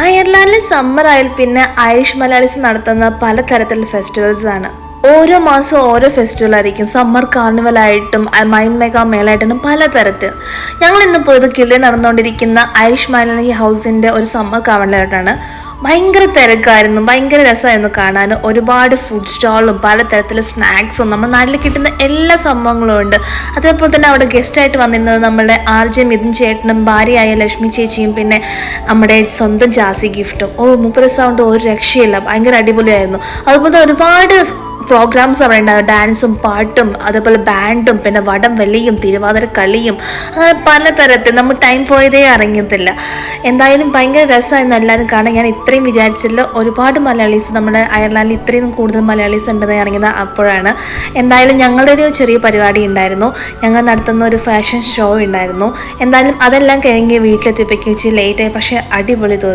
അയർലാൻഡിൽ summer ആയാൽ പിന്നെ Irish Malayalees നടത്തുന്ന പലതരത്തിലുള്ള ഫെസ്റ്റിവൽസ് ആണ്. ഓരോ മാസം ഓരോ ഫെസ്റ്റിവൽ ആയിരിക്കും. സമ്മർ കാർണിവൽ ആയിട്ടും മൈൻഡ് മെഗാ മേളായിട്ടും പലതരത്തിൽ. ഞങ്ങൾ ഇന്ന് പോയത് കിള്ളിയിൽ നടന്നുകൊണ്ടിരിക്കുന്ന ഐറിഷ് മലയാളി ഹൗസിൻ്റെ ഒരു സമ്മർ കാർണിവലായിട്ടാണ്. ഭയങ്കര തിരക്കായിരുന്നു, ഭയങ്കര രസമായിരുന്നു കാണാൻ. ഒരുപാട് ഫുഡ് സ്റ്റാളും പലതരത്തിലുള്ള സ്നാക്സും നമ്മുടെ നാട്ടിൽ കിട്ടുന്ന എല്ലാ സംഭവങ്ങളും ഉണ്ട്. അതേപോലെ തന്നെ അവിടെ ഗസ്റ്റായിട്ട് വന്നിരുന്നത് നമ്മുടെ RJ മിഥുൻ ചേട്ടനും ഭാര്യയായ ലക്ഷ്മി ചേച്ചിയും പിന്നെ നമ്മുടെ സ്വന്തം ജാസി ഗിഫ്റ്റും. മൂപ്പര് സൗണ്ട് ഒരു രക്ഷയില്ല, ഭയങ്കര അടിപൊളിയായിരുന്നു. അതുപോലെ ഒരുപാട് പ്രോഗ്രാംസ് അവിടെ ഉണ്ടാകും, ഡാൻസും പാട്ടും അതേപോലെ ബാൻഡും പിന്നെ വടം വലിയും തിരുവാതിര കളിയും അങ്ങനെ പലതരത്തിൽ. നമ്മൾ ടൈം പോയതേ അറിയത്തില്ല. എന്തായാലും ഭയങ്കര രസമായിരുന്നു എല്ലാവരും കാണാൻ. ഞാൻ ഇത്രയും വിചാരിച്ചില്ല, ഒരുപാട് മലയാളീസ് നമ്മുടെ അയർലാൻഡിൽ ഇത്രയും കൂടുതൽ മലയാളീസ് ഉണ്ടെന്ന് ഇറങ്ങിയത് അപ്പോഴാണ്. എന്തായാലും ഞങ്ങളുടെ ഒരു ചെറിയ പരിപാടി ഉണ്ടായിരുന്നു, ഞങ്ങൾ നടത്തുന്ന ഒരു ഫാഷൻ ഷോ ഉണ്ടായിരുന്നു. എന്തായാലും അതെല്ലാം കഴിഞ്ഞ് വീട്ടിലെത്തിയപ്പോഴേക്കും ഇച്ചിരി ലേറ്റായി, പക്ഷേ അടിപൊളി തോന്നി.